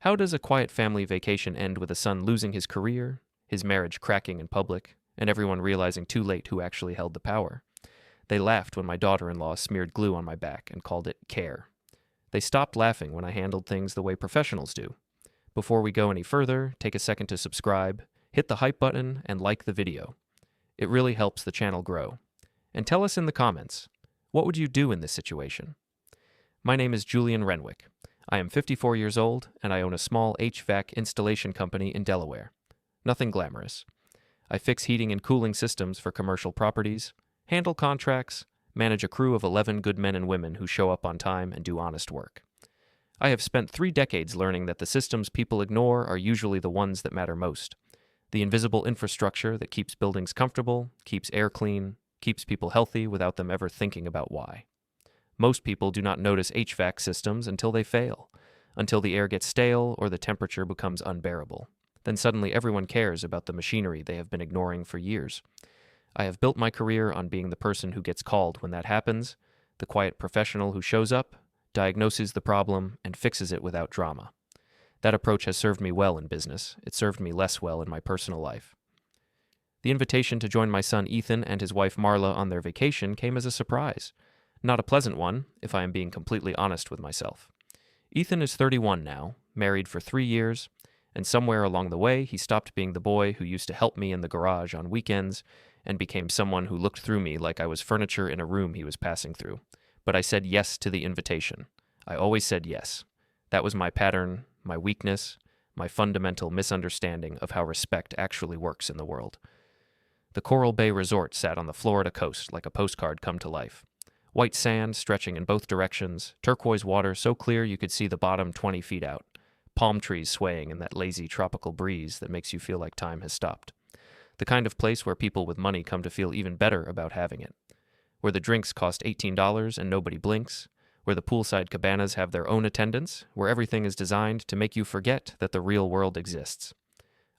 How does a quiet family vacation end with a son losing his career, his marriage cracking in public, and everyone realizing too late who actually held the power? They laughed when my daughter-in-law smeared glue on my back and called it care. They stopped laughing when I handled things the way professionals do. Before we go any further, take a second to subscribe, hit the hype button, and like the video. It really helps the channel grow. And tell us in the comments, what would you do in this situation? My name is Julian Renwick. I am 54 years old, and I own a small HVAC installation company in Delaware. Nothing glamorous. I fix heating and cooling systems for commercial properties, handle contracts, manage a crew of 11 good men and women who show up on time and do honest work. I have spent 3 decades learning that the systems people ignore are usually the ones that matter most. The invisible infrastructure that keeps buildings comfortable, keeps air clean, keeps people healthy without them ever thinking about why. Most people do not notice HVAC systems until they fail, until the air gets stale or the temperature becomes unbearable. Then suddenly everyone cares about the machinery they have been ignoring for years. I have built my career on being the person who gets called when that happens, the quiet professional who shows up, diagnoses the problem, and fixes it without drama. That approach has served me well in business. It served me less well in my personal life. The invitation to join my son Ethan and his wife Marla on their vacation came as a surprise. Not a pleasant one, if I am being completely honest with myself. Ethan is 31 now, married for 3 years, and somewhere along the way he stopped being the boy who used to help me in the garage on weekends and became someone who looked through me like I was furniture in a room he was passing through. But I said yes to the invitation. I always said yes. That was my pattern, my weakness, my fundamental misunderstanding of how respect actually works in the world. The Coral Bay Resort sat on the Florida coast like a postcard come to life. White sand stretching in both directions, turquoise water so clear you could see the bottom 20 feet out, palm trees swaying in that lazy tropical breeze that makes you feel like time has stopped. The kind of place where people with money come to feel even better about having it. Where the drinks cost $18 and nobody blinks, where the poolside cabanas have their own attendants, where everything is designed to make you forget that the real world exists.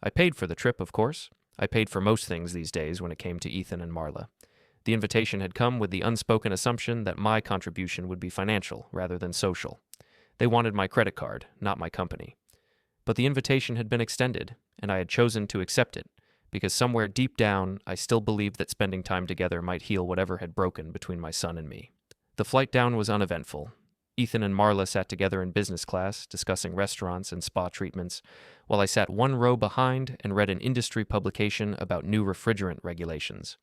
I paid for the trip, of course. I paid for most things these days when it came to Ethan and Marla. The invitation had come with the unspoken assumption that my contribution would be financial rather than social. They wanted my credit card, not my company. But the invitation had been extended, and I had chosen to accept it, because somewhere deep down I still believed that spending time together might heal whatever had broken between my son and me. The flight down was uneventful. Ethan and Marla sat together in business class, discussing restaurants and spa treatments, while I sat one row behind and read an industry publication about new refrigerant regulations.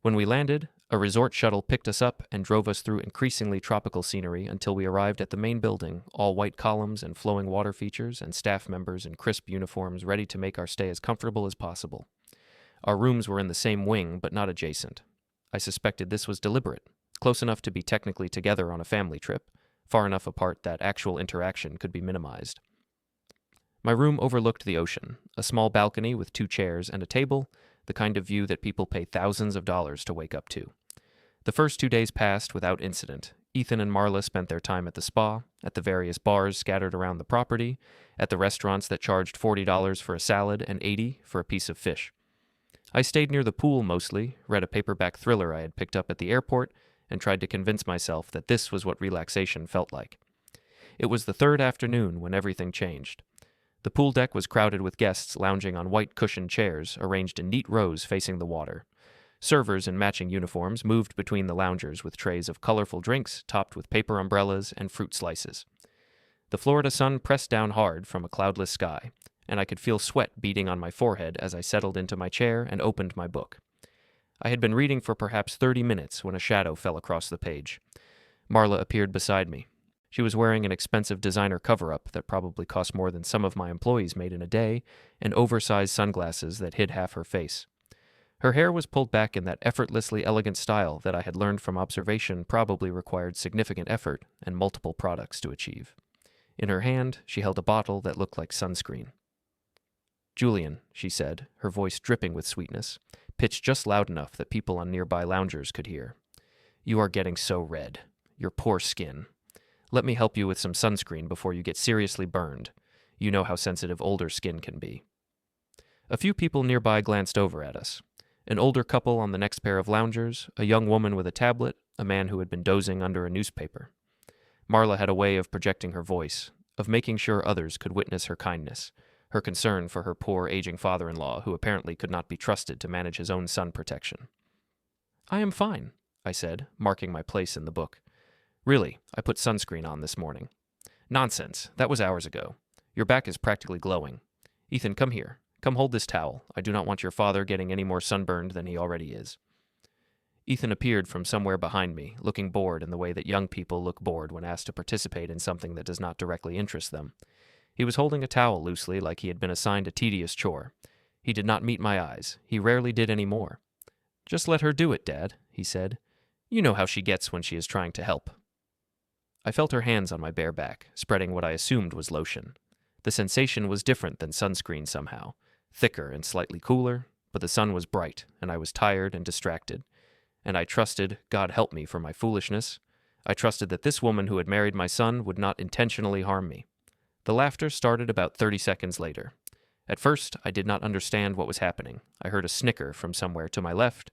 When we landed, a resort shuttle picked us up and drove us through increasingly tropical scenery until we arrived at the main building, all white columns and flowing water features and staff members in crisp uniforms ready to make our stay as comfortable as possible. Our rooms were in the same wing, but not adjacent. I suspected this was deliberate, close enough to be technically together on a family trip, far enough apart that actual interaction could be minimized. My room overlooked the ocean, a small balcony with 2 chairs and a table, the kind of view that people pay thousands of dollars to wake up to. The first 2 days passed without incident. Ethan and Marla spent their time at the spa, at the various bars scattered around the property, at the restaurants that charged $40 for a salad and $80 for a piece of fish. I stayed near the pool mostly, read a paperback thriller I had picked up at the airport, and tried to convince myself that this was what relaxation felt like. It was the 3rd afternoon when everything changed. The pool deck was crowded with guests lounging on white cushioned chairs arranged in neat rows facing the water. Servers in matching uniforms moved between the loungers with trays of colorful drinks topped with paper umbrellas and fruit slices. The Florida sun pressed down hard from a cloudless sky, and I could feel sweat beading on my forehead as I settled into my chair and opened my book. I had been reading for perhaps 30 minutes when a shadow fell across the page. Marla appeared beside me. She was wearing an expensive designer cover-up that probably cost more than some of my employees made in a day, and oversized sunglasses that hid half her face. Her hair was pulled back in that effortlessly elegant style that I had learned from observation probably required significant effort and multiple products to achieve. In her hand, she held a bottle that looked like sunscreen. "Julian," she said, her voice dripping with sweetness, pitched just loud enough that people on nearby loungers could hear. "You are getting so red. Your poor skin. Let me help you with some sunscreen before you get seriously burned. You know how sensitive older skin can be." A few people nearby glanced over at us. An older couple on the next pair of loungers, a young woman with a tablet, a man who had been dozing under a newspaper. Marla had a way of projecting her voice, of making sure others could witness her kindness, her concern for her poor aging father-in-law who apparently could not be trusted to manage his own sun protection. "I am fine," I said, marking my place in the book. "Really, I put sunscreen on this morning." "Nonsense, that was hours ago. Your back is practically glowing. Ethan, come here. Come hold this towel. I do not want your father getting any more sunburned than he already is." Ethan appeared from somewhere behind me, looking bored in the way that young people look bored when asked to participate in something that does not directly interest them. He was holding a towel loosely like he had been assigned a tedious chore. He did not meet my eyes. He rarely did any more. "Just let her do it, Dad," he said. "You know how she gets when she is trying to help." I felt her hands on my bare back, spreading what I assumed was lotion. The sensation was different than sunscreen somehow, thicker and slightly cooler, but the sun was bright, and I was tired and distracted. And I trusted, God help me for my foolishness, I trusted that this woman who had married my son would not intentionally harm me. The laughter started about 30 seconds later. At first, I did not understand what was happening. I heard a snicker from somewhere to my left,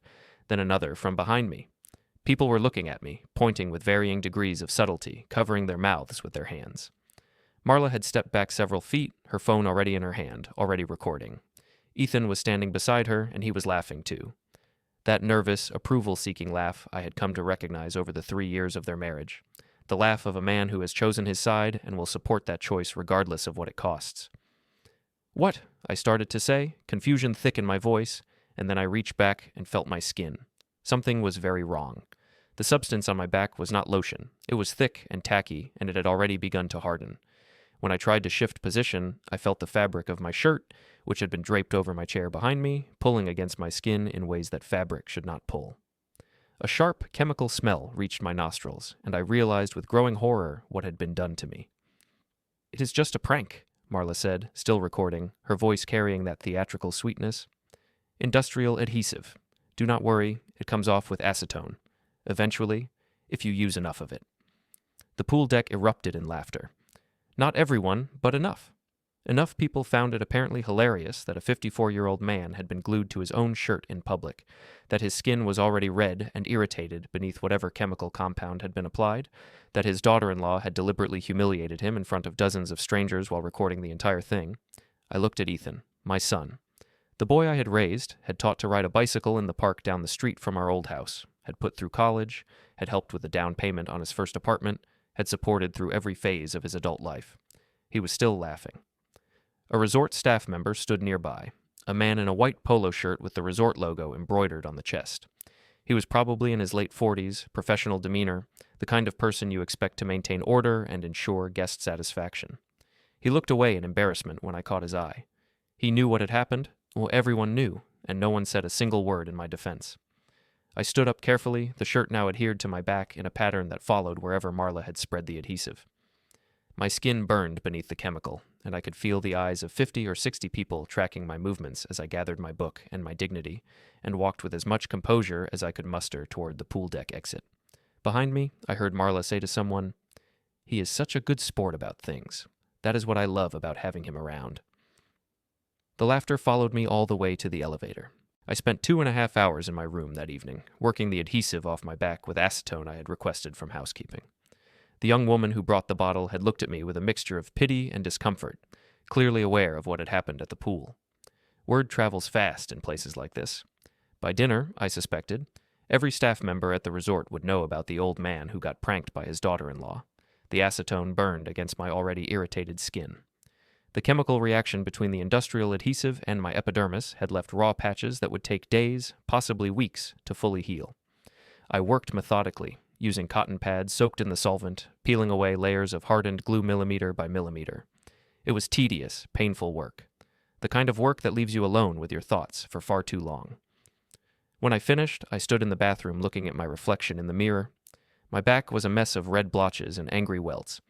then another from behind me. People were looking at me, pointing with varying degrees of subtlety, covering their mouths with their hands. Marla had stepped back several feet, her phone already in her hand, already recording. Ethan was standing beside her, and he was laughing too. That nervous, approval-seeking laugh I had come to recognize over the 3 years of their marriage. The laugh of a man who has chosen his side and will support that choice regardless of what it costs. "What?" I started to say, confusion thick in my voice, and then I reached back and felt my skin. Something was very wrong. The substance on my back was not lotion. It was thick and tacky, and it had already begun to harden. When I tried to shift position, I felt the fabric of my shirt, which had been draped over my chair behind me, pulling against my skin in ways that fabric should not pull. A sharp, chemical smell reached my nostrils, and I realized with growing horror what had been done to me. "It is just a prank," Marla said, still recording, her voice carrying that theatrical sweetness. "Industrial adhesive. Do not worry, it comes off with acetone. Eventually, if you use enough of it." The pool deck erupted in laughter. Not everyone, but enough. Enough people found it apparently hilarious that a 54-year-old man had been glued to his own shirt in public, that his skin was already red and irritated beneath whatever chemical compound had been applied, that his daughter-in-law had deliberately humiliated him in front of dozens of strangers while recording the entire thing. I looked at Ethan, my son. The boy I had raised, had taught to ride a bicycle in the park down the street from our old house, had put through college, had helped with the down payment on his first apartment, had supported through every phase of his adult life. He was still laughing. A resort staff member stood nearby, a man in a white polo shirt with the resort logo embroidered on the chest. He was probably in his late 40s, professional demeanor, the kind of person you expect to maintain order and ensure guest satisfaction. He looked away in embarrassment when I caught his eye. He knew what had happened. Well, everyone knew, and no one said a single word in my defense. I stood up carefully, the shirt now adhered to my back in a pattern that followed wherever Marla had spread the adhesive. My skin burned beneath the chemical, and I could feel the eyes of 50 or 60 people tracking my movements as I gathered my book and my dignity, and walked with as much composure as I could muster toward the pool deck exit. Behind me, I heard Marla say to someone, "He is such a good sport about things. That is what I love about having him around." The laughter followed me all the way to the elevator. I spent 2.5 hours in my room that evening, working the adhesive off my back with acetone I had requested from housekeeping. The young woman who brought the bottle had looked at me with a mixture of pity and discomfort, clearly aware of what had happened at the pool. Word travels fast in places like this. By dinner, I suspected, every staff member at the resort would know about the old man who got pranked by his daughter-in-law. The acetone burned against my already irritated skin. The chemical reaction between the industrial adhesive and my epidermis had left raw patches that would take days, possibly weeks, to fully heal. I worked methodically, using cotton pads soaked in the solvent, peeling away layers of hardened glue millimeter by millimeter. It was tedious, painful work. The kind of work that leaves you alone with your thoughts for far too long. When I finished, I stood in the bathroom looking at my reflection in the mirror. My back was a mess of red blotches and angry welts.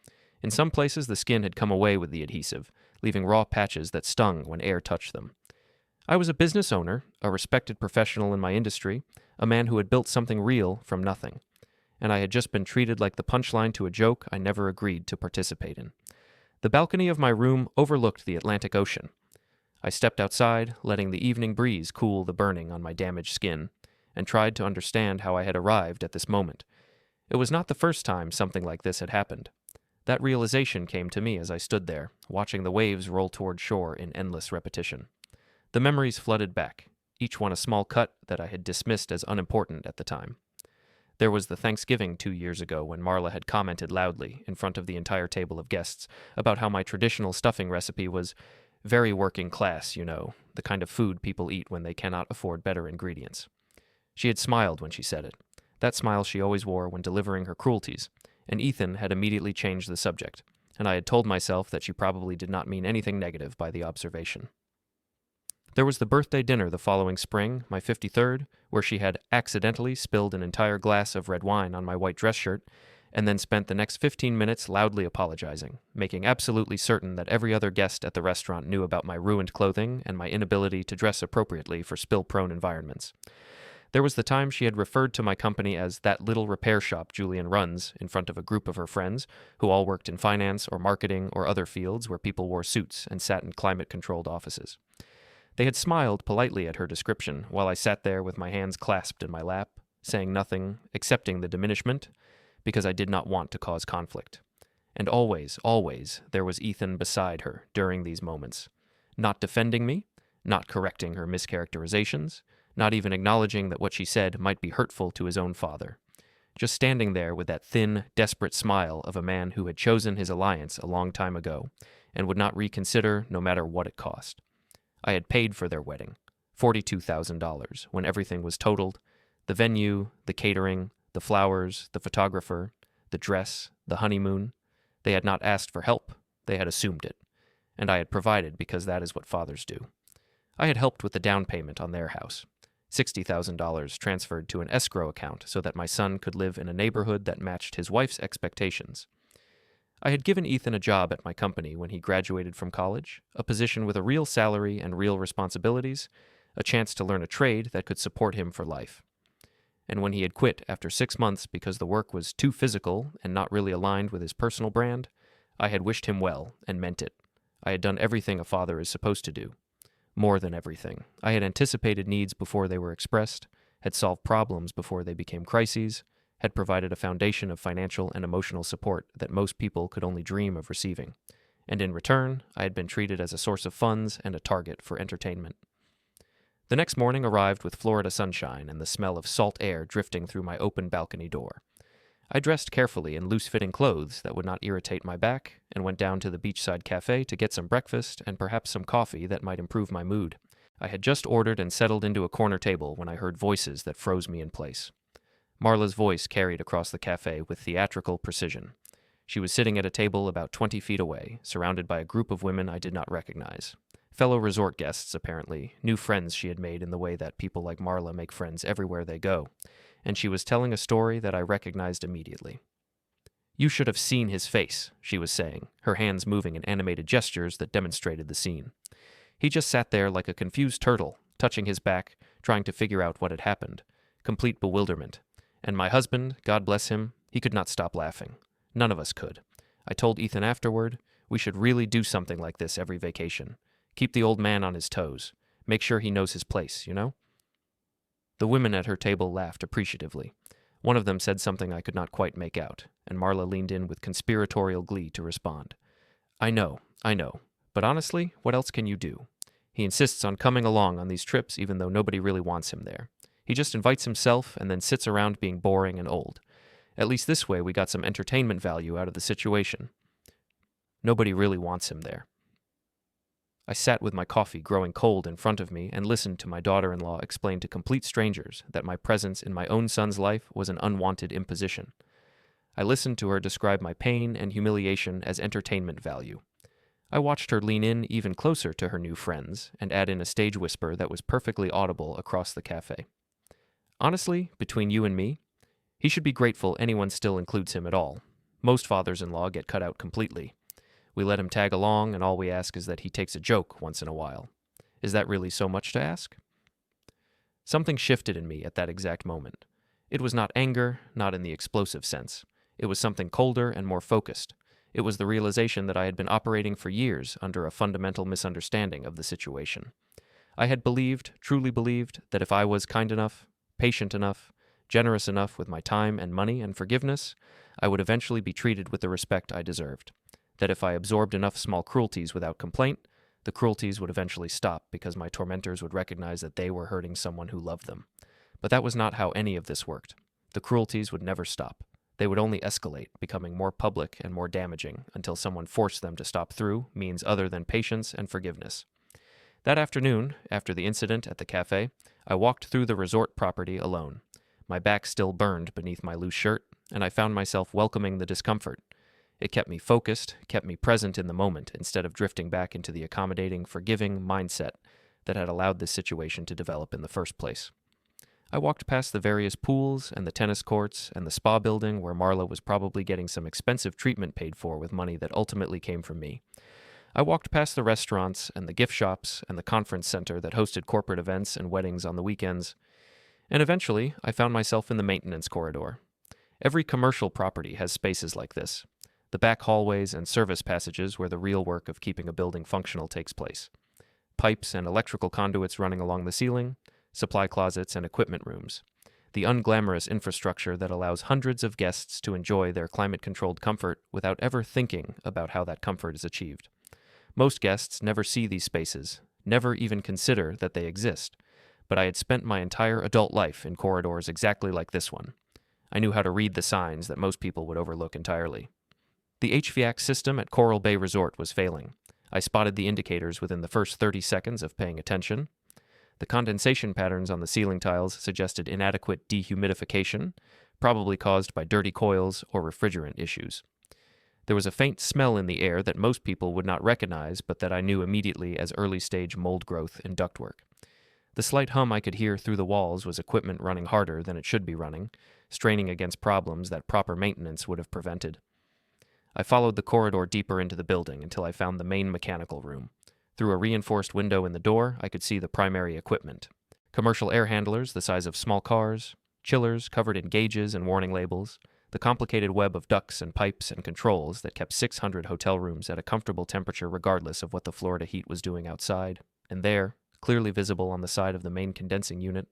In some places, the skin had come away with the adhesive, leaving raw patches that stung when air touched them. I was a business owner, a respected professional in my industry, a man who had built something real from nothing. And I had just been treated like the punchline to a joke I never agreed to participate in. The balcony of my room overlooked the Atlantic Ocean. I stepped outside, letting the evening breeze cool the burning on my damaged skin, and tried to understand how I had arrived at this moment. It was not the first time something like this had happened. That realization came to me as I stood there, watching the waves roll toward shore in endless repetition. The memories flooded back, each one a small cut that I had dismissed as unimportant at the time. There was the Thanksgiving 2 years ago when Marla had commented loudly in front of the entire table of guests about how my traditional stuffing recipe was very working class, you know, the kind of food people eat when they cannot afford better ingredients. She had smiled when she said it, that smile she always wore when delivering her cruelties, and Ethan had immediately changed the subject, and I had told myself that she probably did not mean anything negative by the observation. There was the birthday dinner the following spring, my 53rd, where she had accidentally spilled an entire glass of red wine on my white dress shirt, and then spent the next 15 minutes loudly apologizing, making absolutely certain that every other guest at the restaurant knew about my ruined clothing and my inability to dress appropriately for spill-prone environments. There was the time she had referred to my company as that little repair shop Julian runs in front of a group of her friends who all worked in finance or marketing or other fields where people wore suits and sat in climate-controlled offices. They had smiled politely at her description while I sat there with my hands clasped in my lap, saying nothing, accepting the diminishment, because I did not want to cause conflict. And always, always, there was Ethan beside her during these moments, not defending me, not correcting her mischaracterizations, not even acknowledging that what she said might be hurtful to his own father. Just standing there with that thin, desperate smile of a man who had chosen his alliance a long time ago and would not reconsider no matter what it cost. I had paid for their wedding, $42,000, when everything was totaled, the venue, the catering, the flowers, the photographer, the dress, the honeymoon. They had not asked for help, they had assumed it, and I had provided because that is what fathers do. I had helped with the down payment on their house, $60,000 transferred to an escrow account so that my son could live in a neighborhood that matched his wife's expectations. I had given Ethan a job at my company when he graduated from college, a position with a real salary and real responsibilities, a chance to learn a trade that could support him for life. And when he had quit after 6 months because the work was too physical and not really aligned with his personal brand, I had wished him well and meant it. I had done everything a father is supposed to do. More than everything. I had anticipated needs before they were expressed, had solved problems before they became crises, had provided a foundation of financial and emotional support that most people could only dream of receiving. And in return, I had been treated as a source of funds and a target for entertainment. The next morning arrived with Florida sunshine and the smell of salt air drifting through my open balcony door. I dressed carefully in loose-fitting clothes that would not irritate my back and went down to the beachside cafe to get some breakfast and perhaps some coffee that might improve my mood. I had just ordered and settled into a corner table when I heard voices that froze me in place. Marla's voice carried across the cafe with theatrical precision. She was sitting at a table about 20 feet away, surrounded by a group of women I did not recognize. Fellow resort guests, apparently, new friends she had made in the way that people like Marla make friends everywhere they go, and she was telling a story that I recognized immediately. "You should have seen his face," she was saying, her hands moving in animated gestures that demonstrated the scene. He just sat there like a confused turtle, touching his back, trying to figure out what had happened. Complete bewilderment. And my husband, God bless him, he could not stop laughing. None of us could. I told Ethan afterward, we should really do something like this every vacation. Keep the old man on his toes. Make sure he knows his place, you know? The women at her table laughed appreciatively. One of them said something I could not quite make out, and Marla leaned in with conspiratorial glee to respond. I know, but honestly, what else can you do? He insists on coming along on these trips even though nobody really wants him there. He just invites himself and then sits around being boring and old. At least this way we got some entertainment value out of the situation. Nobody really wants him there. I sat with my coffee growing cold in front of me and listened to my daughter-in-law explain to complete strangers that my presence in my own son's life was an unwanted imposition. I listened to her describe my pain and humiliation as entertainment value. I watched her lean in even closer to her new friends and add in a stage whisper that was perfectly audible across the cafe. Honestly, between you and me, he should be grateful anyone still includes him at all. Most fathers-in-law get cut out completely. We let him tag along, and all we ask is that he takes a joke once in a while. Is that really so much to ask? Something shifted in me at that exact moment. It was not anger, not in the explosive sense. It was something colder and more focused. It was the realization that I had been operating for years under a fundamental misunderstanding of the situation. I had believed, truly believed, that if I was kind enough, patient enough, generous enough with my time and money and forgiveness, I would eventually be treated with the respect I deserved. That if I absorbed enough small cruelties without complaint, the cruelties would eventually stop because my tormentors would recognize that they were hurting someone who loved them. But that was not how any of this worked. The cruelties would never stop. They would only escalate, becoming more public and more damaging until someone forced them to stop through means other than patience and forgiveness. That afternoon, after the incident at the cafe, I walked through the resort property alone. My back still burned beneath my loose shirt, and I found myself welcoming the discomfort. It kept me focused, kept me present in the moment instead of drifting back into the accommodating, forgiving mindset that had allowed this situation to develop in the first place. I walked past the various pools and the tennis courts and the spa building where Marla was probably getting some expensive treatment paid for with money that ultimately came from me. I walked past the restaurants and the gift shops and the conference center that hosted corporate events and weddings on the weekends, and eventually I found myself in the maintenance corridor. Every commercial property has spaces like this, the back hallways and service passages where the real work of keeping a building functional takes place. Pipes and electrical conduits running along the ceiling, supply closets and equipment rooms. The unglamorous infrastructure that allows hundreds of guests to enjoy their climate-controlled comfort without ever thinking about how that comfort is achieved. Most guests never see these spaces, never even consider that they exist, but I had spent my entire adult life in corridors exactly like this one. I knew how to read the signs that most people would overlook entirely. The HVAC system at Coral Bay Resort was failing. I spotted the indicators within the first 30 seconds of paying attention. The condensation patterns on the ceiling tiles suggested inadequate dehumidification, probably caused by dirty coils or refrigerant issues. There was a faint smell in the air that most people would not recognize, but that I knew immediately as early-stage mold growth in ductwork. The slight hum I could hear through the walls was equipment running harder than it should be running, straining against problems that proper maintenance would have prevented. I followed the corridor deeper into the building until I found the main mechanical room. Through a reinforced window in the door, I could see the primary equipment. Commercial air handlers the size of small cars, chillers covered in gauges and warning labels, the complicated web of ducts and pipes and controls that kept 600 hotel rooms at a comfortable temperature regardless of what the Florida heat was doing outside. And there, clearly visible on the side of the main condensing unit,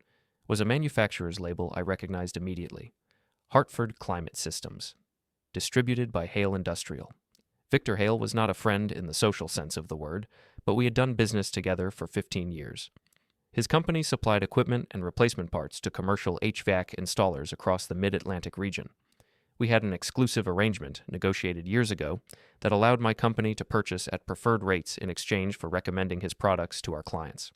was a manufacturer's label I recognized immediately. Hartford Climate Systems. Distributed by Hale Industrial. Victor Hale was not a friend in the social sense of the word, but we had done business together for 15 years. His company supplied equipment and replacement parts to commercial HVAC installers across the mid-Atlantic region. We had an exclusive arrangement, negotiated years ago, that allowed my company to purchase at preferred rates in exchange for recommending his products to our clients.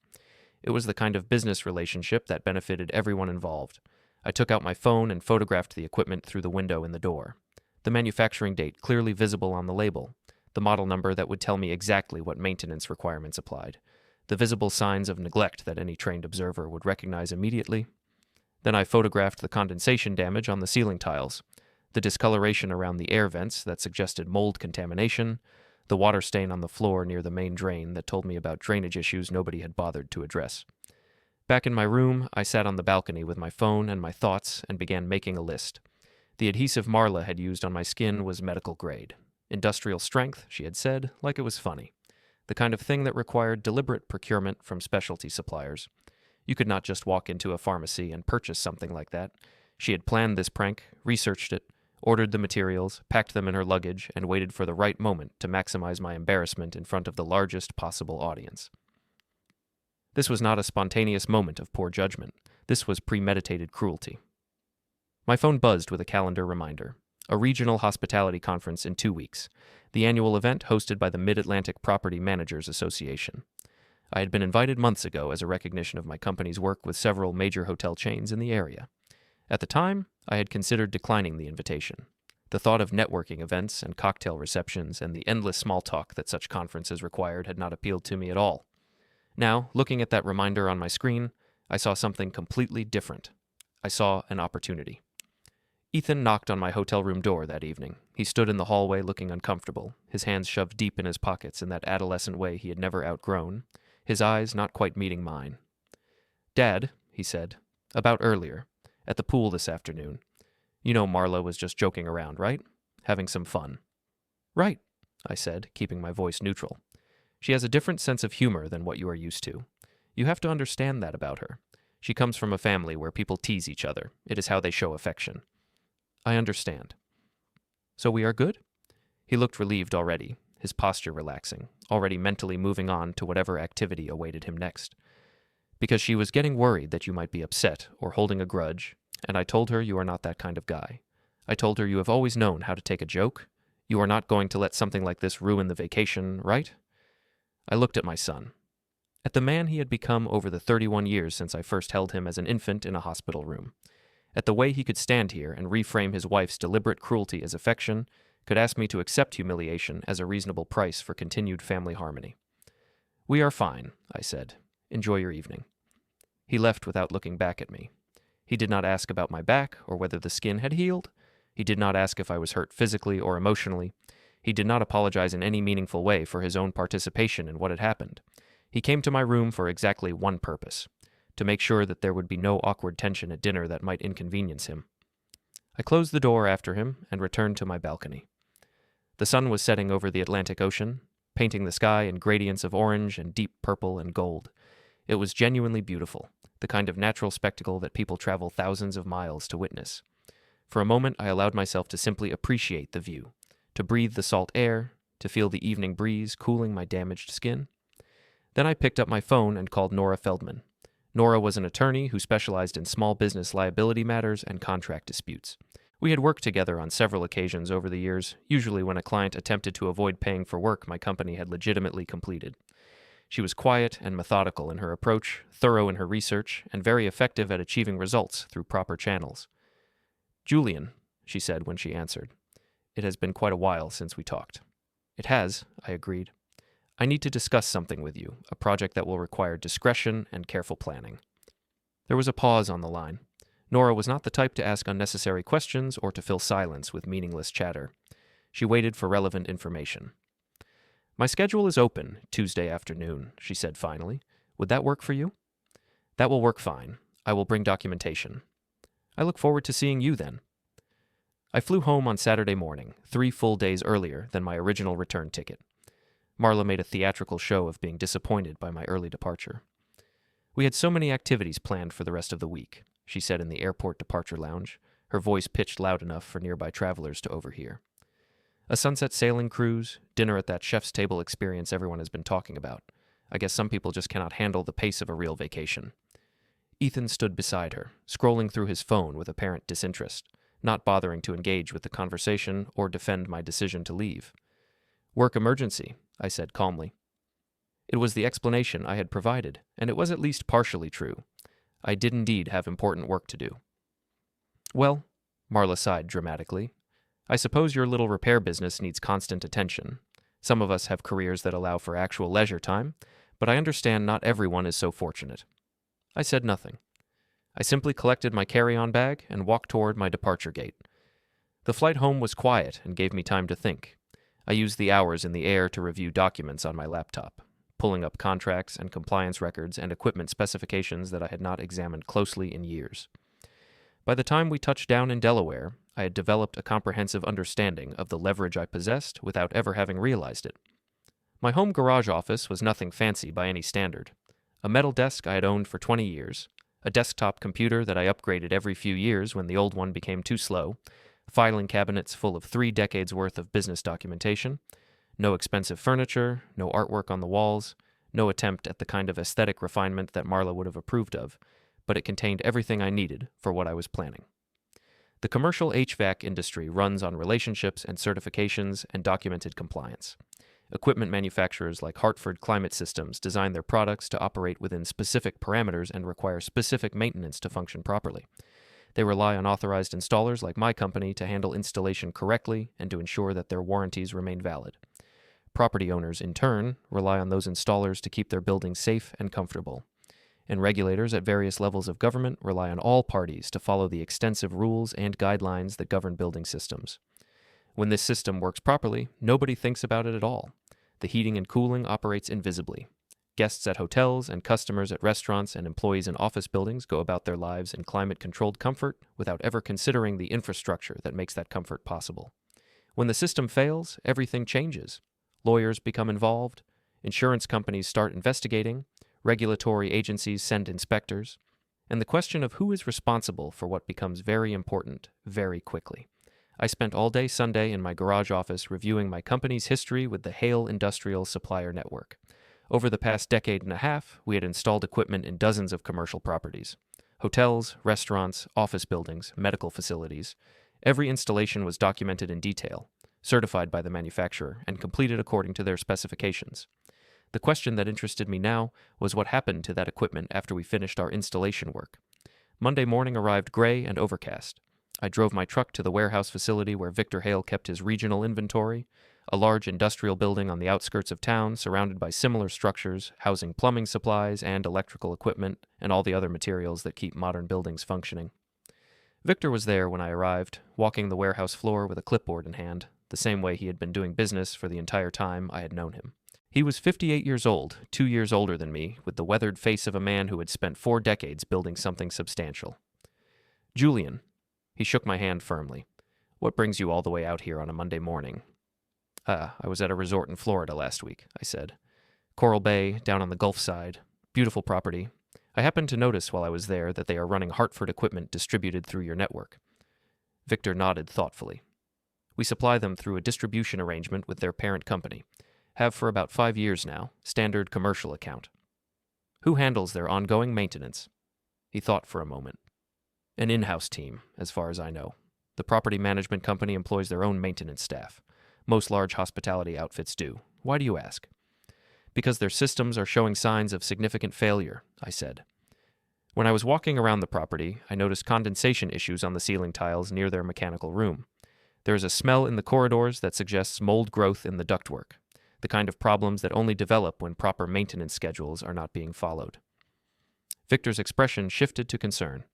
It was the kind of business relationship that benefited everyone involved. I took out my phone and photographed the equipment through the window in the door. The manufacturing date clearly visible on the label, the model number that would tell me exactly what maintenance requirements applied, the visible signs of neglect that any trained observer would recognize immediately. Then I photographed the condensation damage on the ceiling tiles, the discoloration around the air vents that suggested mold contamination, the water stain on the floor near the main drain that told me about drainage issues nobody had bothered to address. Back in my room, I sat on the balcony with my phone and my thoughts and began making a list. The adhesive Marla had used on my skin was medical grade. Industrial strength, she had said, like it was funny. The kind of thing that required deliberate procurement from specialty suppliers. You could not just walk into a pharmacy and purchase something like that. She had planned this prank, researched it, ordered the materials, packed them in her luggage, and waited for the right moment to maximize my embarrassment in front of the largest possible audience. This was not a spontaneous moment of poor judgment. This was premeditated cruelty. My phone buzzed with a calendar reminder. A regional hospitality conference in 2 weeks. The annual event hosted by the Mid-Atlantic Property Managers Association. I had been invited months ago as a recognition of my company's work with several major hotel chains in the area. At the time, I had considered declining the invitation. The thought of networking events and cocktail receptions and the endless small talk that such conferences required had not appealed to me at all. Now, looking at that reminder on my screen, I saw something completely different. I saw an opportunity. Ethan knocked on my hotel room door that evening. He stood in the hallway looking uncomfortable, his hands shoved deep in his pockets in that adolescent way he had never outgrown, his eyes not quite meeting mine. "Dad," he said, "about earlier, at the pool this afternoon. You know Marla was just joking around, right? Having some fun." "Right," I said, keeping my voice neutral. "She has a different sense of humor than what you are used to. You have to understand that about her. She comes from a family where people tease each other. It is how they show affection." "I understand." So we are good? He looked relieved already, his posture relaxing, already mentally moving on to whatever activity awaited him next. Because she was getting worried that you might be upset or holding a grudge, and I told her you are not that kind of guy. I told her you have always known how to take a joke. You are not going to let something like this ruin the vacation, right? I looked at my son. At the man he had become over the 31 years since I first held him as an infant in a hospital room. At the way he could stand here and reframe his wife's deliberate cruelty as affection, could ask me to accept humiliation as a reasonable price for continued family harmony. We are fine, I said. Enjoy your evening. He left without looking back at me. He did not ask about my back or whether the skin had healed. He did not ask if I was hurt physically or emotionally. He did not apologize in any meaningful way for his own participation in what had happened. He came to my room for exactly one purpose: to make sure that there would be no awkward tension at dinner that might inconvenience him. I closed the door after him and returned to my balcony. The sun was setting over the Atlantic Ocean, painting the sky in gradients of orange and deep purple and gold. It was genuinely beautiful, the kind of natural spectacle that people travel thousands of miles to witness. For a moment, I allowed myself to simply appreciate the view, to breathe the salt air, to feel the evening breeze cooling my damaged skin. Then I picked up my phone and called Nora Feldman. Nora was an attorney who specialized in small business liability matters and contract disputes. We had worked together on several occasions over the years, usually when a client attempted to avoid paying for work my company had legitimately completed. She was quiet and methodical in her approach, thorough in her research, and very effective at achieving results through proper channels. "Julian," she said when she answered. "It has been quite a while since we talked." "It has," I agreed. "I need to discuss something with you, a project that will require discretion and careful planning." There was a pause on the line. Nora was not the type to ask unnecessary questions or to fill silence with meaningless chatter. She waited for relevant information. "My schedule is open Tuesday afternoon," she said finally. "Would that work for you?" "That will work fine. I will bring documentation." "I look forward to seeing you then." I flew home on Saturday morning, 3 full days earlier than my original return ticket. Marla made a theatrical show of being disappointed by my early departure. "We had so many activities planned for the rest of the week," she said in the airport departure lounge, her voice pitched loud enough for nearby travelers to overhear. "A sunset sailing cruise, dinner at that chef's table experience everyone has been talking about. I guess some people just cannot handle the pace of a real vacation." Ethan stood beside her, scrolling through his phone with apparent disinterest, not bothering to engage with the conversation or defend my decision to leave. "Work emergency," I said calmly. It was the explanation I had provided, and it was at least partially true. I did indeed have important work to do. "Well," Marla sighed dramatically, "I suppose your little repair business needs constant attention. Some of us have careers that allow for actual leisure time, but I understand not everyone is so fortunate." I said nothing. I simply collected my carry-on bag and walked toward my departure gate. The flight home was quiet and gave me time to think. I used the hours in the air to review documents on my laptop, pulling up contracts and compliance records and equipment specifications that I had not examined closely in years. By the time we touched down in Delaware, I had developed a comprehensive understanding of the leverage I possessed without ever having realized it. My home garage office was nothing fancy by any standard. A metal desk I had owned for 20 years, a desktop computer that I upgraded every few years when the old one became too slow, filing cabinets full of 3 decades worth of business documentation, no expensive furniture, no artwork on the walls, no attempt at the kind of aesthetic refinement that Marla would have approved of, but it contained everything I needed for what I was planning. The commercial HVAC industry runs on relationships and certifications and documented compliance. Equipment manufacturers like Hartford Climate Systems design their products to operate within specific parameters and require specific maintenance to function properly. They rely on authorized installers like my company to handle installation correctly and to ensure that their warranties remain valid. Property owners, in turn, rely on those installers to keep their buildings safe and comfortable. And regulators at various levels of government rely on all parties to follow the extensive rules and guidelines that govern building systems. When this system works properly, nobody thinks about it at all. The heating and cooling operates invisibly. Guests at hotels and customers at restaurants and employees in office buildings go about their lives in climate-controlled comfort without ever considering the infrastructure that makes that comfort possible. When the system fails, everything changes. Lawyers become involved, insurance companies start investigating, regulatory agencies send inspectors, and the question of who is responsible for what becomes very important very quickly. I spent all day Sunday in my garage office reviewing my company's history with the Hale Industrial Supplier Network. Over the past decade and a half, we had installed equipment in dozens of commercial properties. Hotels, restaurants, office buildings, medical facilities. Every installation was documented in detail, certified by the manufacturer, and completed according to their specifications. The question that interested me now was what happened to that equipment after we finished our installation work. Monday morning arrived gray and overcast. I drove my truck to the warehouse facility where Victor Hale kept his regional inventory, a large industrial building on the outskirts of town surrounded by similar structures housing plumbing supplies and electrical equipment and all the other materials that keep modern buildings functioning. Victor was there when I arrived, walking the warehouse floor with a clipboard in hand, the same way he had been doing business for the entire time I had known him. He was 58 years old, 2 years older than me, with the weathered face of a man who had spent 4 decades building something substantial. "Julian," he shook my hand firmly. "What brings you all the way out here on a Monday morning?" I was at a resort in Florida last week," I said. "Coral Bay, down on the Gulf side. Beautiful property. I happened to notice while I was there that they are running Hartford equipment distributed through your network." Victor nodded thoughtfully. "We supply them through a distribution arrangement with their parent company. Have for about 5 years now, standard commercial account." "Who handles their ongoing maintenance?" He thought for a moment. "An in-house team, as far as I know. The property management company employs their own maintenance staff. Most large hospitality outfits do. Why do you ask?" "Because their systems are showing signs of significant failure," I said. "When I was walking around the property, I noticed condensation issues on the ceiling tiles near their mechanical room. There is a smell in the corridors that suggests mold growth in the ductwork, the kind of problems that only develop when proper maintenance schedules are not being followed." Victor's expression shifted to concern.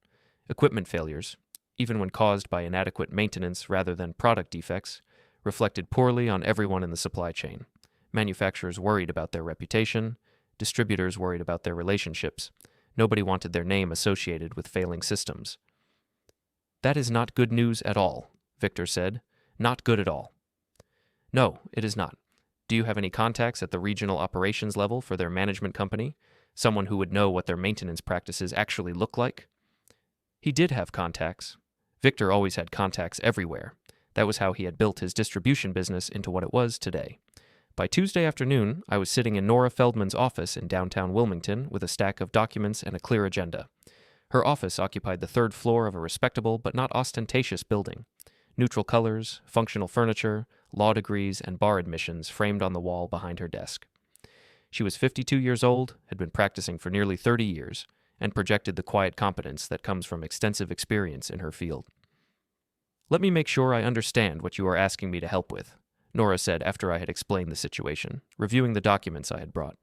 Equipment failures, even when caused by inadequate maintenance rather than product defects, reflected poorly on everyone in the supply chain. Manufacturers worried about their reputation, distributors worried about their relationships. Nobody wanted their name associated with failing systems. "That is not good news at all," Victor said. "Not good at all." "No, it is not. Do you have any contacts at the regional operations level for their management company? Someone who would know what their maintenance practices actually look like?" He did have contacts. Victor always had contacts everywhere. That was how he had built his distribution business into what it was today. By Tuesday afternoon, I was sitting in Nora Feldman's office in downtown Wilmington with a stack of documents and a clear agenda. Her office occupied the 3rd floor of a respectable but not ostentatious building. Neutral colors, functional furniture, law degrees, and bar admissions framed on the wall behind her desk. She was 52 years old, had been practicing for nearly 30 years, and projected the quiet competence that comes from extensive experience in her field. "Let me make sure I understand what you are asking me to help with," Nora said after I had explained the situation, reviewing the documents I had brought.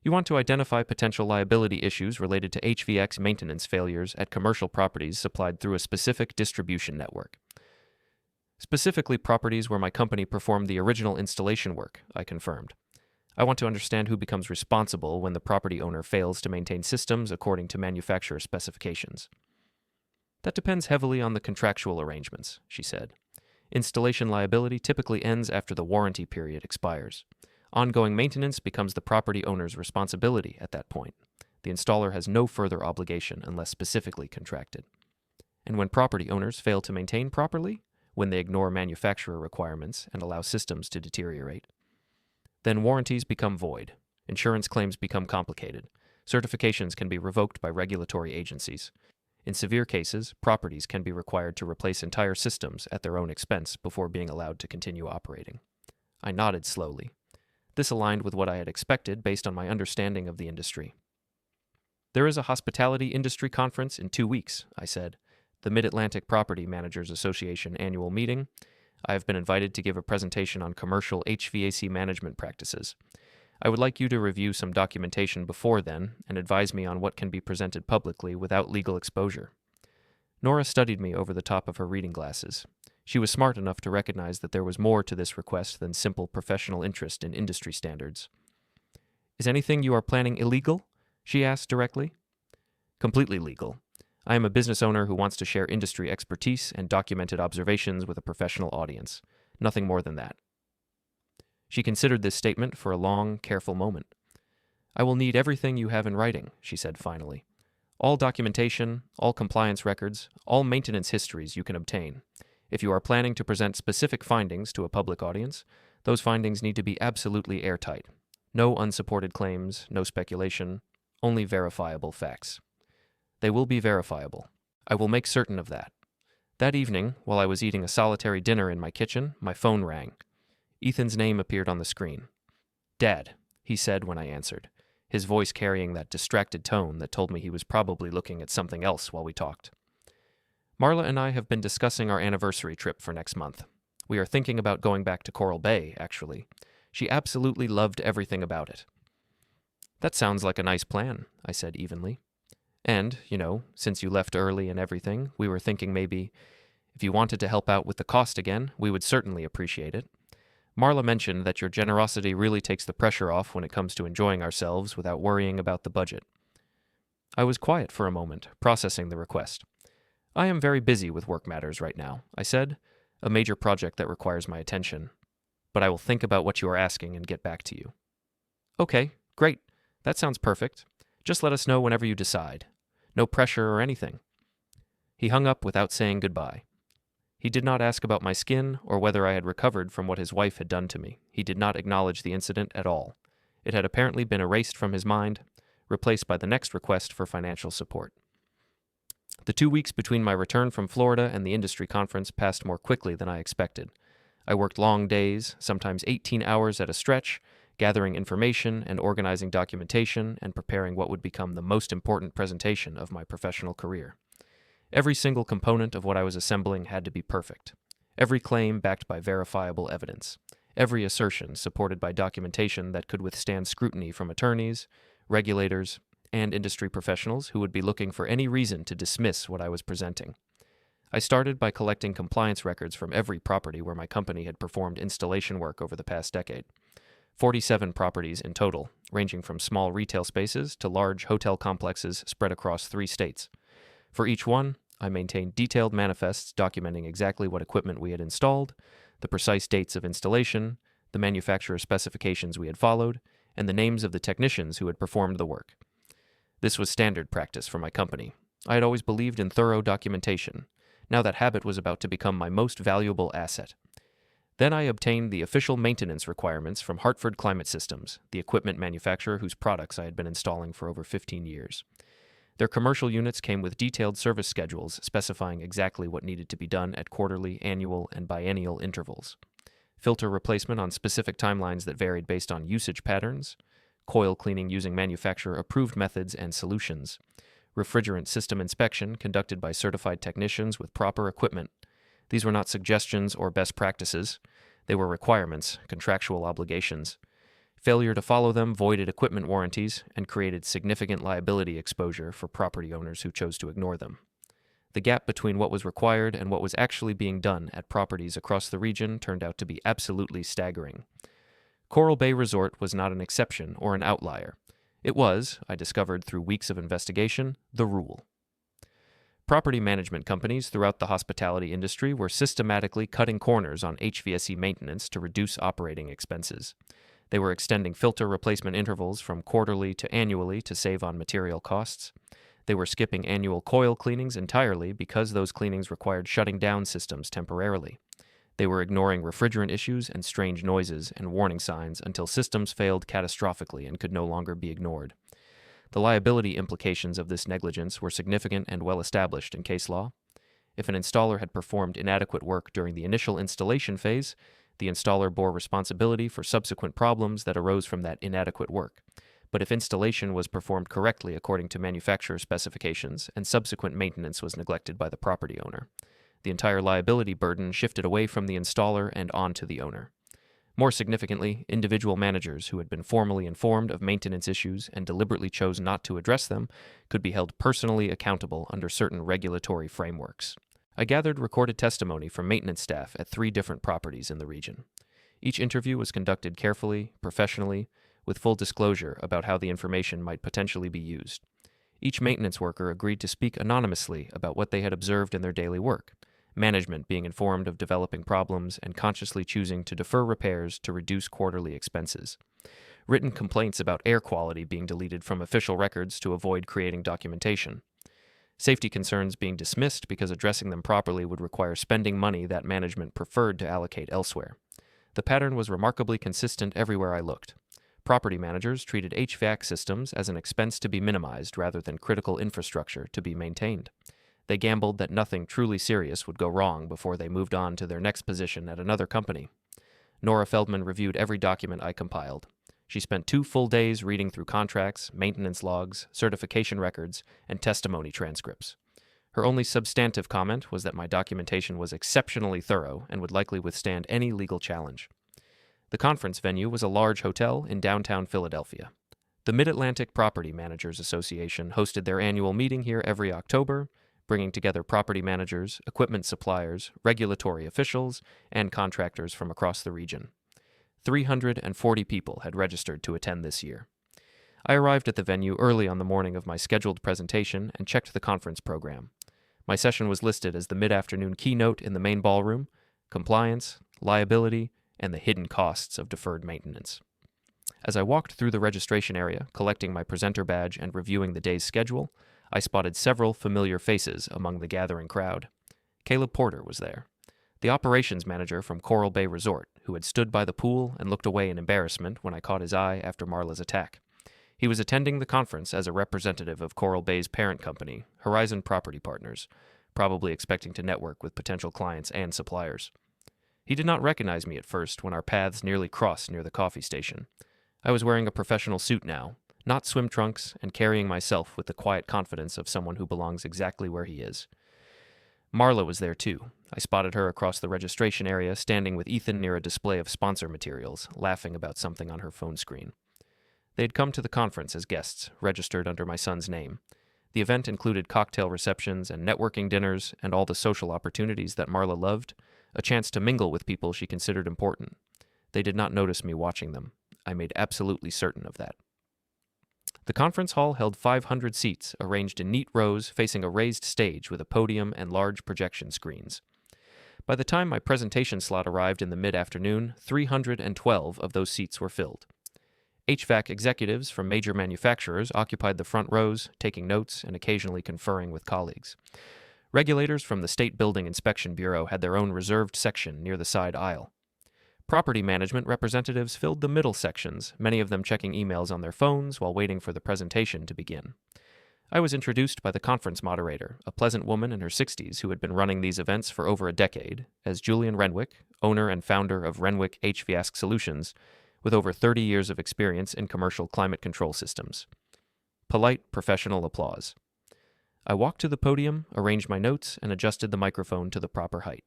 "You want to identify potential liability issues related to HVAC maintenance failures at commercial properties supplied through a specific distribution network." "Specifically properties where my company performed the original installation work," I confirmed. "I want to understand who becomes responsible when the property owner fails to maintain systems according to manufacturer specifications." "That depends heavily on the contractual arrangements," she said. "Installation liability typically ends after the warranty period expires. Ongoing maintenance becomes the property owner's responsibility at that point. The installer has no further obligation unless specifically contracted. And when property owners fail to maintain properly, when they ignore manufacturer requirements and allow systems to deteriorate, then warranties become void, insurance claims become complicated, certifications can be revoked by regulatory agencies. In severe cases, properties can be required to replace entire systems at their own expense before being allowed to continue operating." I nodded slowly. This aligned with what I had expected based on my understanding of the industry. "There is a hospitality industry conference in 2 weeks," I said, "the Mid-Atlantic Property Managers Association annual meeting. I have been invited to give a presentation on commercial HVAC management practices. I would like you to review some documentation before then and advise me on what can be presented publicly without legal exposure." Nora studied me over the top of her reading glasses. She was smart enough to recognize that there was more to this request than simple professional interest in industry standards. "Is anything you are planning illegal?" she asked directly. "Completely legal. I am a business owner who wants to share industry expertise and documented observations with a professional audience. Nothing more than that." She considered this statement for a long, careful moment. "I will need everything you have in writing," she said finally. "All documentation, all compliance records, all maintenance histories you can obtain. If you are planning to present specific findings to a public audience, those findings need to be absolutely airtight. No unsupported claims, no speculation, only verifiable facts. They will be verifiable. I will make certain of that. That evening, while I was eating a solitary dinner in my kitchen, my phone rang. Ethan's name appeared on the screen. "Dad," he said when I answered, his voice carrying that distracted tone that told me he was probably looking at something else while we talked. "Marla and I have been discussing our anniversary trip for next month. We are thinking about going back to Coral Bay, actually. She absolutely loved everything about it." "That sounds like a nice plan," I said evenly. "And, since you left early and everything, we were thinking maybe, if you wanted to help out with the cost again, we would certainly appreciate it. Marla mentioned that your generosity really takes the pressure off when it comes to enjoying ourselves without worrying about the budget." I was quiet for a moment, processing the request. "I am very busy with work matters right now," I said, "a major project that requires my attention. But I will think about what you are asking and get back to you." "Okay, great. That sounds perfect. Just let us know whenever you decide. No pressure or anything." He hung up without saying goodbye. He did not ask about my skin or whether I had recovered from what his wife had done to me. He did not acknowledge the incident at all. It had apparently been erased from his mind, replaced by the next request for financial support. The 2 weeks between my return from Florida and the industry conference passed more quickly than I expected. I worked long days, sometimes 18 hours at a stretch, gathering information and organizing documentation and preparing what would become the most important presentation of my professional career. Every single component of what I was assembling had to be perfect. Every claim backed by verifiable evidence. Every assertion supported by documentation that could withstand scrutiny from attorneys, regulators, and industry professionals who would be looking for any reason to dismiss what I was presenting. I started by collecting compliance records from every property where my company had performed installation work over the past decade. 47 properties in total, ranging from small retail spaces to large hotel complexes spread across 3 states. For each one, I maintained detailed manifests documenting exactly what equipment we had installed, the precise dates of installation, the manufacturer specifications we had followed, and the names of the technicians who had performed the work. This was standard practice for my company. I had always believed in thorough documentation. Now that habit was about to become my most valuable asset. Then I obtained the official maintenance requirements from Hartford Climate Systems, the equipment manufacturer whose products I had been installing for over 15 years. Their commercial units came with detailed service schedules specifying exactly what needed to be done at quarterly, annual, and biennial intervals. Filter replacement on specific timelines that varied based on usage patterns, coil cleaning using manufacturer-approved methods and solutions, refrigerant system inspection conducted by certified technicians with proper equipment. These were not suggestions or best practices. They were requirements, contractual obligations. Failure to follow them voided equipment warranties and created significant liability exposure for property owners who chose to ignore them. The gap between what was required and what was actually being done at properties across the region turned out to be absolutely staggering. Coral Bay Resort was not an exception or an outlier. It was, I discovered through weeks of investigation, the rule. Property management companies throughout the hospitality industry were systematically cutting corners on HVAC maintenance to reduce operating expenses. They were extending filter replacement intervals from quarterly to annually to save on material costs. They were skipping annual coil cleanings entirely because those cleanings required shutting down systems temporarily. They were ignoring refrigerant issues and strange noises and warning signs until systems failed catastrophically and could no longer be ignored. The liability implications of this negligence were significant and well established in case law. If an installer had performed inadequate work during the initial installation phase, the installer bore responsibility for subsequent problems that arose from that inadequate work. But if installation was performed correctly according to manufacturer specifications and subsequent maintenance was neglected by the property owner, the entire liability burden shifted away from the installer and onto the owner. More significantly, individual managers who had been formally informed of maintenance issues and deliberately chose not to address them could be held personally accountable under certain regulatory frameworks. I gathered recorded testimony from maintenance staff at 3 different properties in the region. Each interview was conducted carefully, professionally, with full disclosure about how the information might potentially be used. Each maintenance worker agreed to speak anonymously about what they had observed in their daily work, management being informed of developing problems and consciously choosing to defer repairs to reduce quarterly expenses. Written complaints about air quality being deleted from official records to avoid creating documentation. safety concerns being dismissed because addressing them properly would require spending money that management preferred to allocate elsewhere. The pattern was remarkably consistent everywhere I looked. Property managers treated HVAC systems as an expense to be minimized rather than critical infrastructure to be maintained. They gambled that nothing truly serious would go wrong before they moved on to their next position at another company. Nora Feldman reviewed every document I compiled. She spent 2 full days reading through contracts, maintenance logs, certification records, and testimony transcripts. Her only substantive comment was that my documentation was exceptionally thorough and would likely withstand any legal challenge. The conference venue was a large hotel in downtown Philadelphia. The Mid-Atlantic Property Managers Association hosted their annual meeting here every October, bringing together property managers, equipment suppliers, regulatory officials, and contractors from across the region. 340 people had registered to attend this year. I arrived at the venue early on the morning of my scheduled presentation and checked the conference program. My session was listed as the mid-afternoon keynote in the main ballroom: compliance, liability, and the hidden costs of deferred maintenance. As I walked through the registration area, collecting my presenter badge and reviewing the day's schedule, I spotted several familiar faces among the gathering crowd. Caleb Porter was there, the operations manager from Coral Bay Resort, who had stood by the pool and looked away in embarrassment when I caught his eye after Marla's attack. He was attending the conference as a representative of Coral Bay's parent company, Horizon Property Partners, probably expecting to network with potential clients and suppliers. He did not recognize me at first when our paths nearly crossed near the coffee station. I was wearing a professional suit now, not swim trunks, and carrying myself with the quiet confidence of someone who belongs exactly where he is. Marla was there too. I spotted her across the registration area, standing with Ethan near a display of sponsor materials, laughing about something on her phone screen. They had come to the conference as guests, registered under my son's name. The event included cocktail receptions and networking dinners and all the social opportunities that Marla loved, a chance to mingle with people she considered important. They did not notice me watching them. I made absolutely certain of that. The conference hall held 500 seats, arranged in neat rows facing a raised stage with a podium and large projection screens. By the time my presentation slot arrived in the mid-afternoon, 312 of those seats were filled. HVAC executives from major manufacturers occupied the front rows, taking notes and occasionally conferring with colleagues. Regulators from the State Building Inspection Bureau had their own reserved section near the side aisle. Property management representatives filled the middle sections, many of them checking emails on their phones while waiting for the presentation to begin. I was introduced by the conference moderator, a pleasant woman in her 60s who had been running these events for over a decade, as Julian Renwick, owner and founder of Renwick HVAC Solutions, with over 30 years of experience in commercial climate control systems. Polite, professional applause. I walked to the podium, arranged my notes, and adjusted the microphone to the proper height.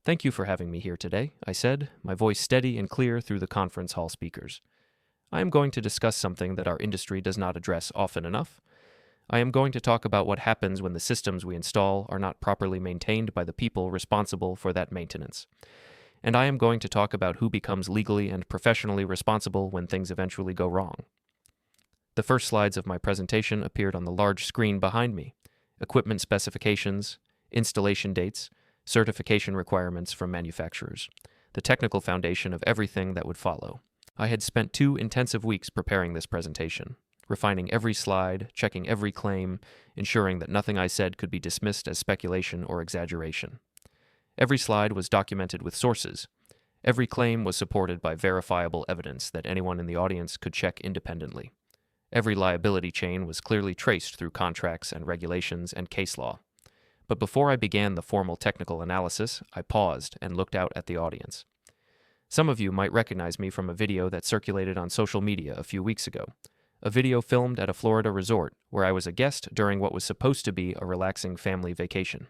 "Thank you for having me here today," I said, my voice steady and clear through the conference hall speakers. "I am going to discuss something that our industry does not address often enough. I am going to talk about what happens when the systems we install are not properly maintained by the people responsible for that maintenance. And I am going to talk about who becomes legally and professionally responsible when things eventually go wrong." The first slides of my presentation appeared on the large screen behind me: equipment specifications, installation dates, certification requirements from manufacturers, the technical foundation of everything that would follow. I had spent 2 intensive weeks preparing this presentation, refining every slide, checking every claim, ensuring that nothing I said could be dismissed as speculation or exaggeration. Every slide was documented with sources. Every claim was supported by verifiable evidence that anyone in the audience could check independently. Every liability chain was clearly traced through contracts and regulations and case law. But before I began the formal technical analysis, I paused and looked out at the audience. Some of you might recognize me from a video that circulated on social media a few weeks ago, a video filmed at a Florida resort where I was a guest during what was supposed to be a relaxing family vacation.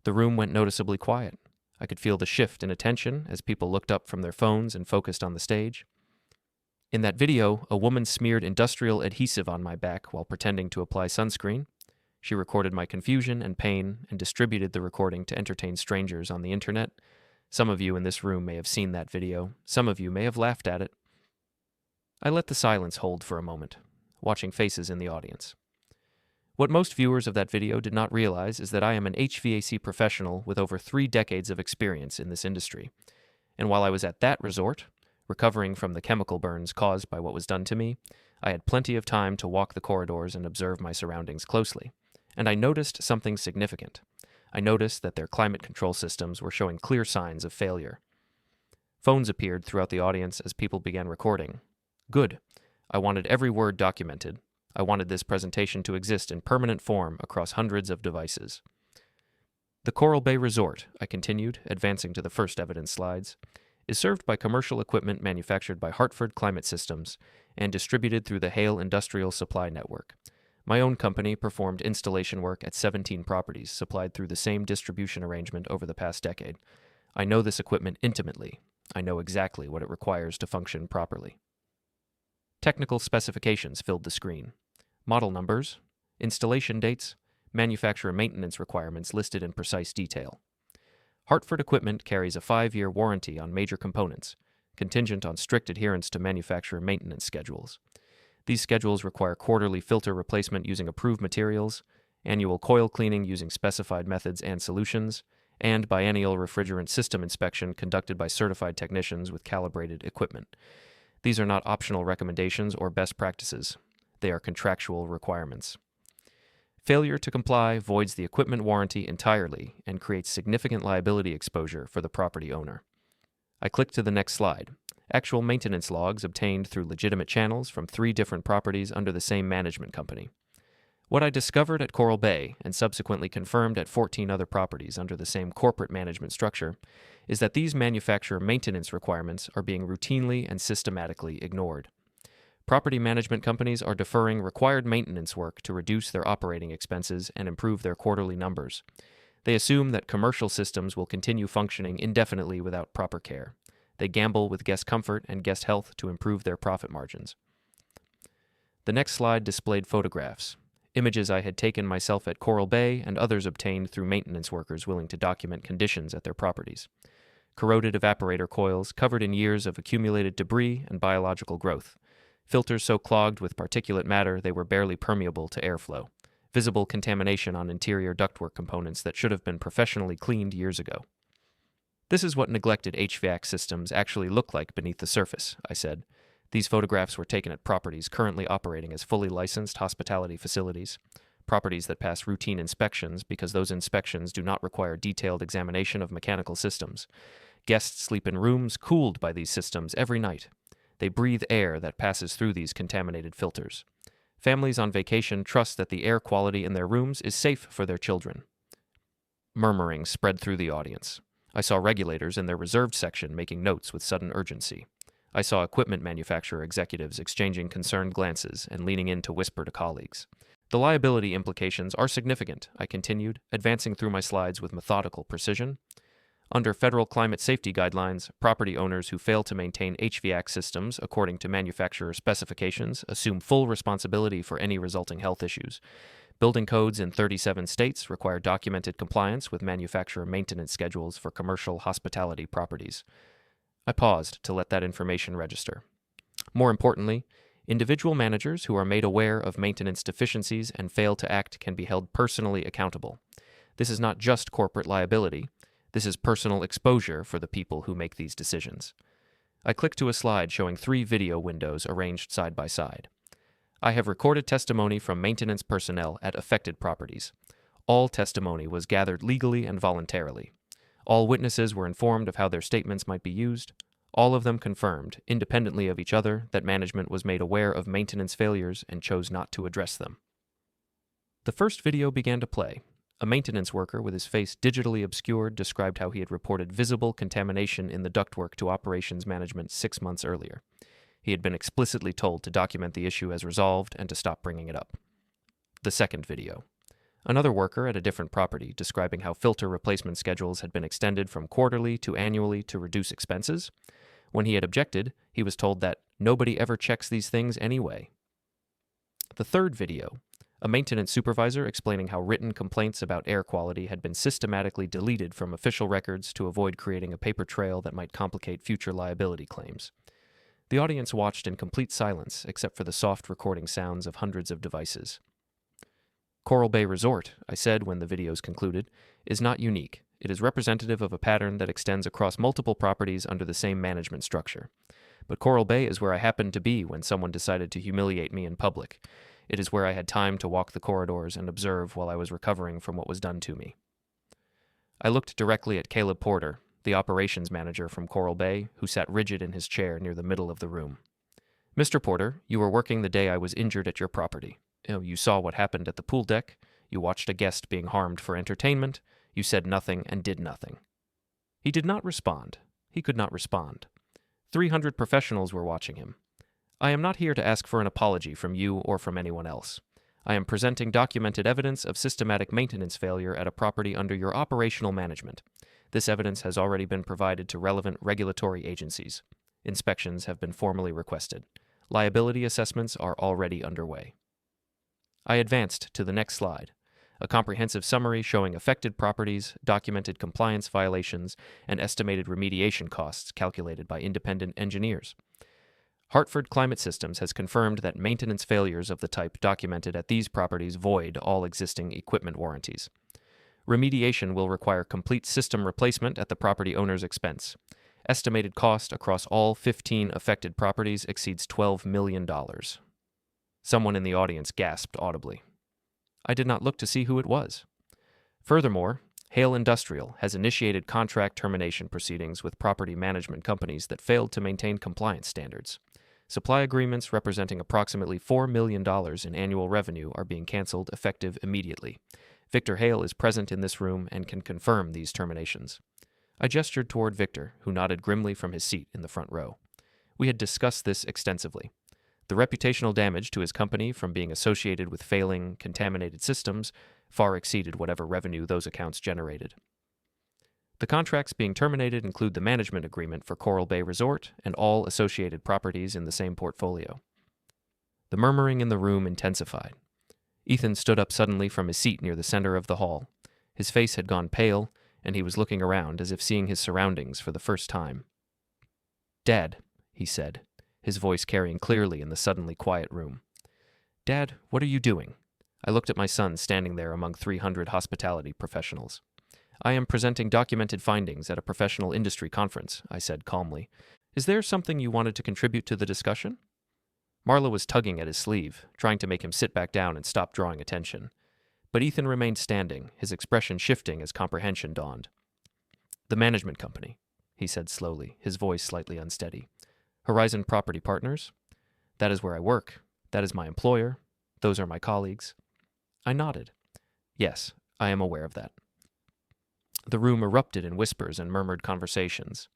The room went noticeably quiet. I could feel the shift in attention as people looked up from their phones and focused on the stage. In that video, a woman smeared industrial adhesive on my back while pretending to apply sunscreen. She recorded my confusion and pain and distributed the recording to entertain strangers on the internet. Some of you in this room may have seen that video. Some of you may have laughed at it. I let the silence hold for a moment, watching faces in the audience. What most viewers of that video did not realize is that I am an HVAC professional with over 3 decades of experience in this industry. And while I was at that resort, recovering from the chemical burns caused by what was done to me, I had plenty of time to walk the corridors and observe my surroundings closely, And I noticed something significant. I noticed that their climate control systems were showing clear signs of failure. Phones appeared throughout the audience as people began recording. Good. I wanted every word documented. I wanted this presentation to exist in permanent form across hundreds of devices. The Coral Bay Resort, I continued, advancing to the first evidence slides, is served by commercial equipment manufactured by Hartford Climate Systems and distributed through the Hale Industrial Supply Network. My own company performed installation work at 17 properties supplied through the same distribution arrangement over the past decade. I know this equipment intimately. I know exactly what it requires to function properly. Technical specifications filled the screen. Model numbers, installation dates, manufacturer maintenance requirements listed in precise detail. Hartford equipment carries a 5-year warranty on major components, contingent on strict adherence to manufacturer maintenance schedules. These schedules require quarterly filter replacement using approved materials, annual coil cleaning using specified methods and solutions, and biennial refrigerant system inspection conducted by certified technicians with calibrated equipment. These are not optional recommendations or best practices. They are contractual requirements. Failure to comply voids the equipment warranty entirely and creates significant liability exposure for the property owner. I click to the next slide. Actual maintenance logs obtained through legitimate channels from 3 different properties under the same management company. What I discovered at Coral Bay and subsequently confirmed at 14 other properties under the same corporate management structure is that these manufacturer maintenance requirements are being routinely and systematically ignored. Property management companies are deferring required maintenance work to reduce their operating expenses and improve their quarterly numbers. They assume that commercial systems will continue functioning indefinitely without proper care. They gamble with guest comfort and guest health to improve their profit margins. The next slide displayed photographs, images I had taken myself at Coral Bay and others obtained through maintenance workers willing to document conditions at their properties. Corroded evaporator coils covered in years of accumulated debris and biological growth. Filters so clogged with particulate matter they were barely permeable to airflow. Visible contamination on interior ductwork components that should have been professionally cleaned years ago. This is what neglected HVAC systems actually look like beneath the surface, I said. These photographs were taken at properties currently operating as fully licensed hospitality facilities, properties that pass routine inspections because those inspections do not require detailed examination of mechanical systems. Guests sleep in rooms cooled by these systems every night. They breathe air that passes through these contaminated filters. Families on vacation trust that the air quality in their rooms is safe for their children. Murmuring spread through the audience. I saw regulators in their reserved section making notes with sudden urgency. I saw equipment manufacturer executives exchanging concerned glances and leaning in to whisper to colleagues. The liability implications are significant, I continued, advancing through my slides with methodical precision. Under federal climate safety guidelines, property owners who fail to maintain HVAC systems according to manufacturer specifications assume full responsibility for any resulting health issues. Building codes in 37 states require documented compliance with manufacturer maintenance schedules for commercial hospitality properties. I paused to let that information register. More importantly, individual managers who are made aware of maintenance deficiencies and fail to act can be held personally accountable. This is not just corporate liability. This is personal exposure for the people who make these decisions. I clicked to a slide showing 3 video windows arranged side by side. I have recorded testimony from maintenance personnel at affected properties. All testimony was gathered legally and voluntarily. All witnesses were informed of how their statements might be used. All of them confirmed, independently of each other, that management was made aware of maintenance failures and chose not to address them. The first video began to play. A maintenance worker with his face digitally obscured described how he had reported visible contamination in the ductwork to operations management 6 months earlier. He had been explicitly told to document the issue as resolved and to stop bringing it up. The second video. Another worker at a different property describing how filter replacement schedules had been extended from quarterly to annually to reduce expenses. When he had objected, he was told that nobody ever checks these things anyway. The third video. A maintenance supervisor explaining how written complaints about air quality had been systematically deleted from official records to avoid creating a paper trail that might complicate future liability claims. The audience watched in complete silence except for the soft recording sounds of hundreds of devices. Coral Bay Resort, I said when the videos concluded, is not unique. It is representative of a pattern that extends across multiple properties under the same management structure. But Coral Bay is where I happened to be when someone decided to humiliate me in public. It is where I had time to walk the corridors and observe while I was recovering from what was done to me. I looked directly at Caleb Porter, the operations manager from Coral Bay, who sat rigid in his chair near the middle of the room. "Mr. Porter, you were working the day I was injured at your property. You saw what happened at the pool deck. You watched a guest being harmed for entertainment. You said nothing and did nothing." He did not respond. He could not respond. 300 professionals were watching him. "I am not here to ask for an apology from you or from anyone else. I am presenting documented evidence of systematic maintenance failure at a property under your operational management. This evidence has already been provided to relevant regulatory agencies. Inspections have been formally requested. Liability assessments are already underway." I advanced to the next slide, a comprehensive summary showing affected properties, documented compliance violations, and estimated remediation costs calculated by independent engineers. Hartford Climate Systems has confirmed that maintenance failures of the type documented at these properties void all existing equipment warranties. Remediation will require complete system replacement at the property owner's expense. Estimated cost across all 15 affected properties exceeds $12 million. Someone in the audience gasped audibly. I did not look to see who it was. Furthermore, Hale Industrial has initiated contract termination proceedings with property management companies that failed to maintain compliance standards. Supply agreements representing approximately $4 million in annual revenue are being canceled effective immediately. Victor Hale is present in this room and can confirm these terminations. I gestured toward Victor, who nodded grimly from his seat in the front row. We had discussed this extensively. The reputational damage to his company from being associated with failing, contaminated systems far exceeded whatever revenue those accounts generated. The contracts being terminated include the management agreement for Coral Bay Resort and all associated properties in the same portfolio. The murmuring in the room intensified. Ethan stood up suddenly from his seat near the center of the hall. His face had gone pale, and he was looking around as if seeing his surroundings for the first time. "Dad," he said, his voice carrying clearly in the suddenly quiet room. "Dad, what are you doing?" I looked at my son standing there among 300 hospitality professionals. "I am presenting documented findings at a professional industry conference," I said calmly. "Is there something you wanted to contribute to the discussion?" Marla was tugging at his sleeve, trying to make him sit back down and stop drawing attention. But Ethan remained standing, his expression shifting as comprehension dawned. "The management company," he said slowly, his voice slightly unsteady. "Horizon Property Partners? That is where I work. That is my employer. Those are my colleagues." I nodded. "Yes, I am aware of that." The room erupted in whispers and murmured conversations.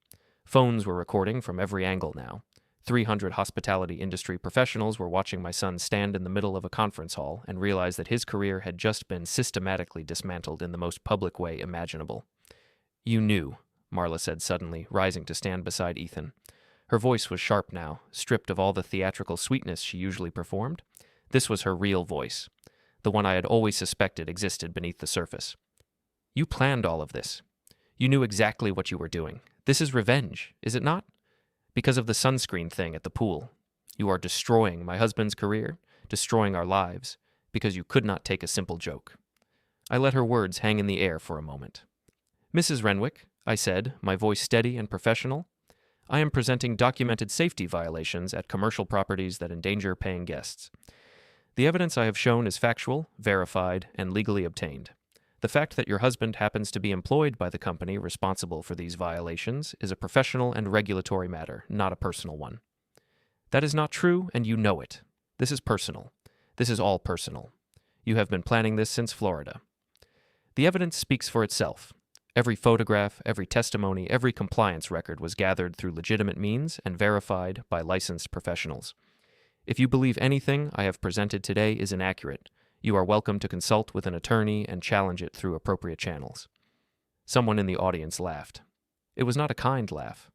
Phones were recording from every angle now. 300 hospitality industry professionals were watching my son stand in the middle of a conference hall and realize that his career had just been systematically dismantled in the most public way imaginable. "You knew," Marla said suddenly, rising to stand beside Ethan. Her voice was sharp now, stripped of all the theatrical sweetness she usually performed. This was her real voice, the one I had always suspected existed beneath the surface. "You planned all of this. You knew exactly what you were doing. This is revenge, is it not? Because of the sunscreen thing at the pool. You are destroying my husband's career, destroying our lives, because you could not take a simple joke." I let her words hang in the air for a moment. "Mrs. Renwick," I said, my voice steady and professional, "I am presenting documented safety violations at commercial properties that endanger paying guests. The evidence I have shown is factual, verified, and legally obtained. The fact that your husband happens to be employed by the company responsible for these violations is a professional and regulatory matter, not a personal one. That is not true, and you know it. This is personal. This is all personal. You have been planning this since Florida. The evidence speaks for itself. Every photograph, every testimony, every compliance record was gathered through legitimate means and verified by licensed professionals. If you believe anything I have presented today is inaccurate, you are welcome to consult with an attorney and challenge it through appropriate channels." Someone in the audience laughed. It was not a kind laugh.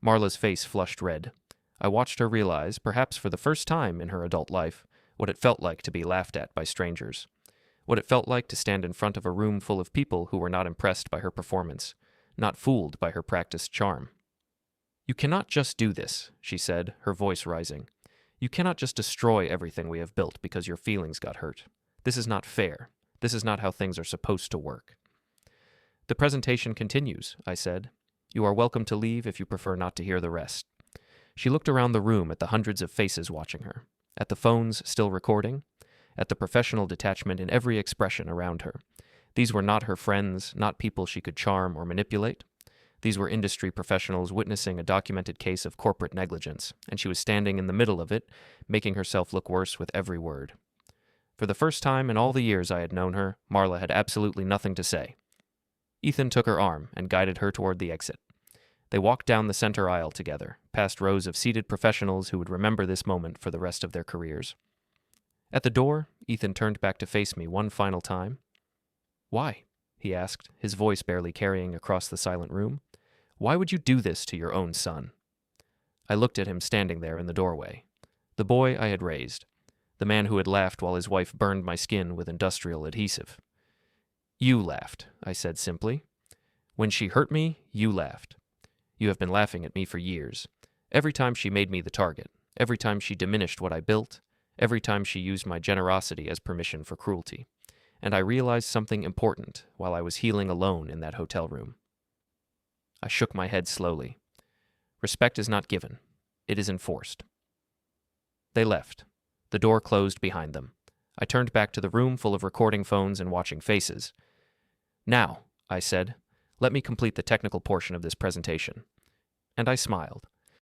Marla's face flushed red. I watched her realize, perhaps for the first time in her adult life, what it felt like to be laughed at by strangers. What it felt like to stand in front of a room full of people who were not impressed by her performance, not fooled by her practiced charm. "You cannot just do this," she said, her voice rising. "You cannot just destroy everything we have built because your feelings got hurt. This is not fair. This is not how things are supposed to work." "The presentation continues," I said. "You are welcome to leave if you prefer not to hear the rest." She looked around the room at the hundreds of faces watching her, at the phones still recording, at the professional detachment in every expression around her. These were not her friends, not people she could charm or manipulate. These were industry professionals witnessing a documented case of corporate negligence, and she was standing in the middle of it, making herself look worse with every word. For the first time in all the years I had known her, Marla had absolutely nothing to say. Ethan took her arm and guided her toward the exit. They walked down the center aisle together, past rows of seated professionals who would remember this moment for the rest of their careers. At the door, Ethan turned back to face me one final time. "Why?" he asked, his voice barely carrying across the silent room. "Why would you do this to your own son?" I looked at him standing there in the doorway. The boy I had raised. The man who had laughed while his wife burned my skin with industrial adhesive. "You laughed," I said simply. "When she hurt me, you laughed. You have been laughing at me for years. Every time she made me the target, every time she diminished what I built, every time she used my generosity as permission for cruelty. And I realized something important while I was healing alone in that hotel room." I shook my head slowly. Respect is not given. It is enforced. They left. The door closed behind them. I turned back to the room full of recording phones and watching faces. "Now," I said, "let me complete the technical portion of this presentation." And I smiled.